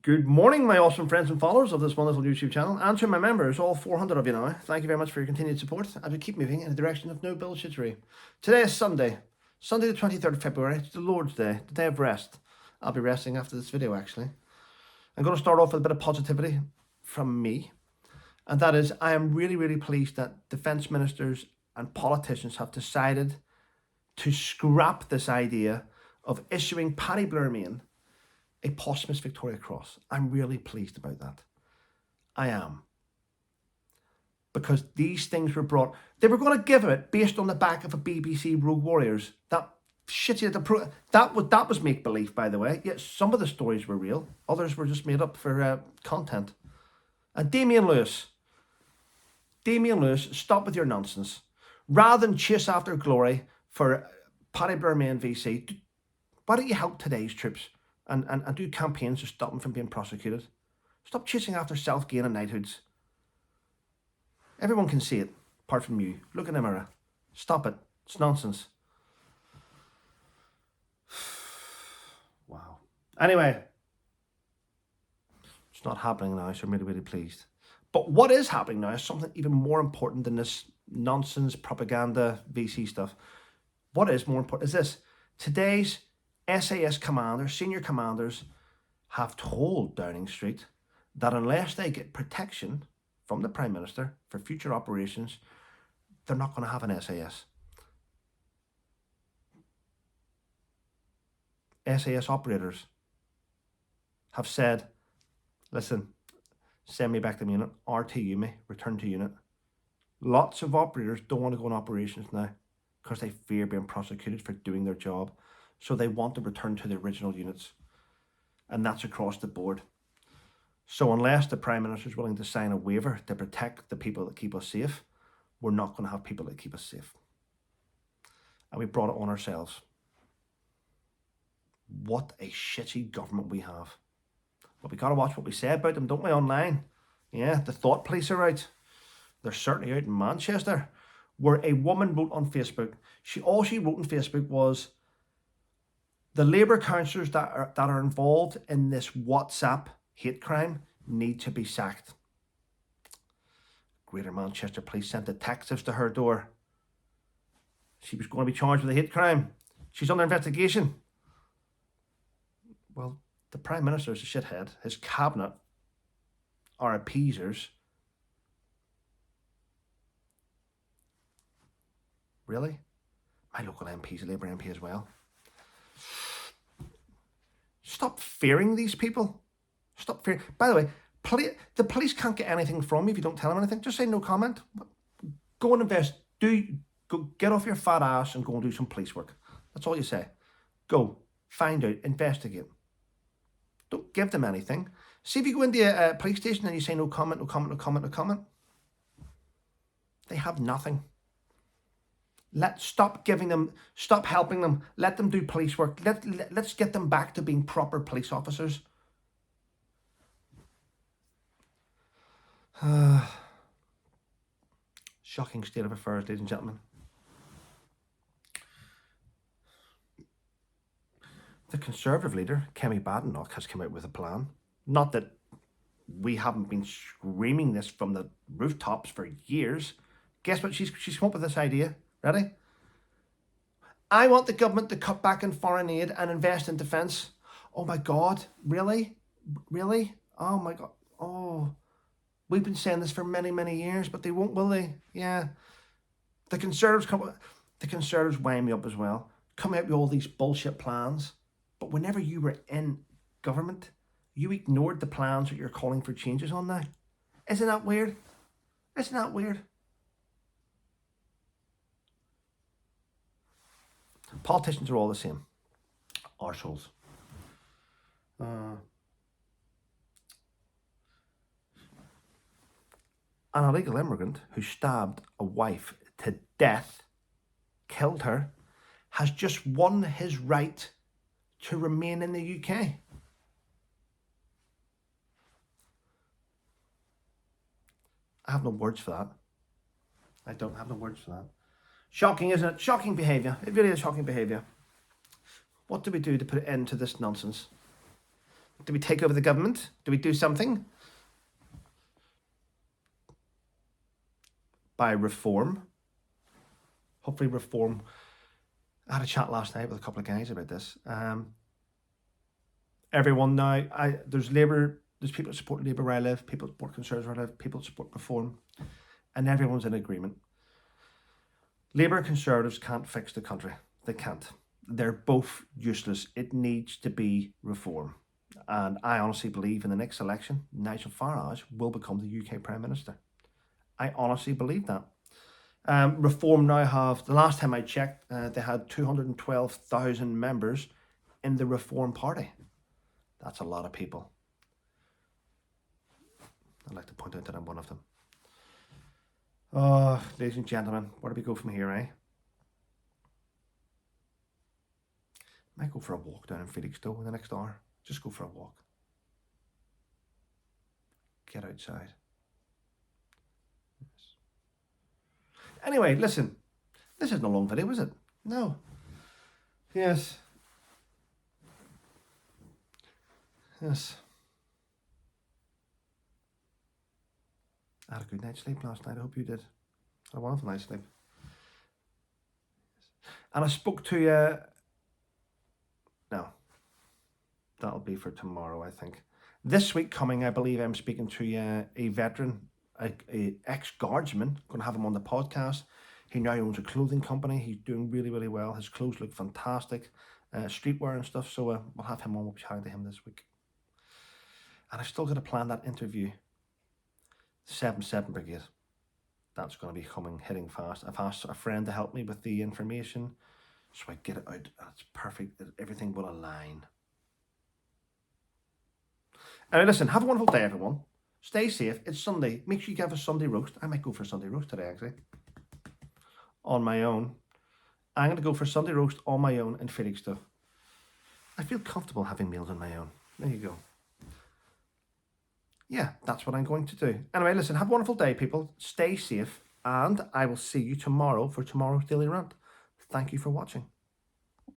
Good morning, my awesome friends and followers of this wonderful YouTube channel, and to my members, all 400 of you now. Thank you very much for your continued support as we keep moving in the direction of no bullshittery. Today is Sunday the 23rd of February. It's the Lord's Day, the day of rest. I'll be resting after this video, actually. I'm going to start off with a bit of positivity from me, and that is I am really pleased that defence ministers and politicians have decided to scrap this idea of issuing Paddy a posthumous Victoria Cross. I'm really pleased about that. I am. Because these things were brought... They were going to give it based on the back of a BBC Rogue Warriors. That shitty... That was make-believe, by the way. Yet some of the stories were real. Others were just made up for content. And Damien Lewis, stop with your nonsense. Rather than chase after glory for Paddy VC, why don't you help today's troops? And do campaigns to stop them from being prosecuted. Stop chasing after self-gain and knighthoods. Everyone can see it, apart from you. Look in the mirror. Stop it. It's nonsense. Wow. Anyway, it's not happening now, so I'm really pleased. But what is happening now is something even more important than this nonsense propaganda VC stuff. What is more important is this. Today's SAS commanders, senior commanders, have told Downing Street that unless they get protection from the Prime Minister for future operations, they're not going to have an SAS. SAS operators have said, listen, send me back to the unit, RTU me, return to unit. Lots of operators don't want to go on operations now because they fear being prosecuted for doing their job. So they want to return to the original units. And that's across the board. So unless the Prime Minister is willing to sign a waiver to protect the people that keep us safe, we're not going to have people that keep us safe. And we brought it on ourselves. What a shitty government we have. But we got to watch what we say about them, don't we, online? Yeah, the thought police are out. They're certainly out in Manchester, where a woman wrote on Facebook. All she wrote on Facebook was, the Labour councillors that are involved in this WhatsApp hate crime need to be sacked. Greater Manchester Police sent detectives to her door. She was going to be charged with a hate crime. She's under investigation. Well, the Prime Minister is a shithead. His cabinet are appeasers. Really? My local MP is a Labour MP as well. Stop fearing these people. Stop fearing. By the way, the police can't get anything from you if you don't tell them anything. Just say no comment. Go and invest. Go get off your fat ass and go and do some police work. That's all you say. Go. Find out. Investigate. Don't give them anything. See if you go into a police station and you say no comment, no comment, no comment, no comment. They have nothing. Stop helping them. Let them do police work. Let's get them back to being proper police officers. Shocking state of affairs, ladies and gentlemen. The Conservative leader, Kemi Badenoch, has come out with a plan. Not that we haven't been screaming this from the rooftops for years. Guess what? She's come up with this idea. Ready? I want the government to cut back on foreign aid and invest in defence. Oh my God, really? Really? Oh my God. Oh, we've been saying this for many years, but they won't, will they? Yeah. The Conservatives wind me up as well. Come out with all these bullshit plans. But whenever you were in government, you ignored the plans that you're calling for changes on now. Isn't that weird? Isn't that weird? Politicians are all the same. Arseholes. An illegal immigrant who stabbed a wife to death, killed her, has just won his right to remain in the UK. I have no words for that. I don't have no words for that. Shocking, isn't it? Shocking behaviour. It really is shocking behaviour. What do we do to put an end to this nonsense? Do we take over the government? Do we do something? By reform. Hopefully reform. I had a chat last night with a couple of guys about this. Everyone now, there's Labour, there's people that support Labour where I live, people that support Conservatives where I live, people that support reform, and everyone's in agreement. Labour and Conservatives can't fix the country. They can't. They're both useless. It needs to be reform. And I honestly believe in the next election, Nigel Farage will become the UK Prime Minister. I honestly believe that. Reform now have, the last time I checked, they had 212,000 members in the Reform Party. That's a lot of people. I'd like to point out that I'm one of them. Oh, ladies and gentlemen, where do we go from here, eh? Might go for a walk down in Felixstowe in the next hour. Just go for a walk. Get outside. Yes. Anyway, listen. This isn't a long video, is it? No. Yes. Yes. I had a good night's sleep last night. I hope you did. I had a wonderful night's sleep. And I spoke to no, that'll be for tomorrow, I think. This week coming, I believe I'm speaking to a veteran, a ex-guardsman. Going to have him on the podcast. He now owns a clothing company. He's doing really, really well. His clothes look fantastic, streetwear and stuff. So we'll have him on. We'll be chatting to him this week. And I've still got to plan that interview. 7-7 Brigade. That's going to be hitting fast. I've asked a friend to help me with the information, so I get it out. It's perfect. Everything will align. Anyway, listen, have a wonderful day, everyone. Stay safe. It's Sunday. Make sure you have a Sunday roast. I might go for a Sunday roast today, actually. On my own. I'm going to go for Sunday roast on my own in Felixstowe. I feel comfortable having meals on my own. There you go. Yeah, that's what I'm going to do. Anyway, listen, have a wonderful day, people. Stay safe, and I will see you tomorrow for tomorrow's Daily Rant. Thank you for watching.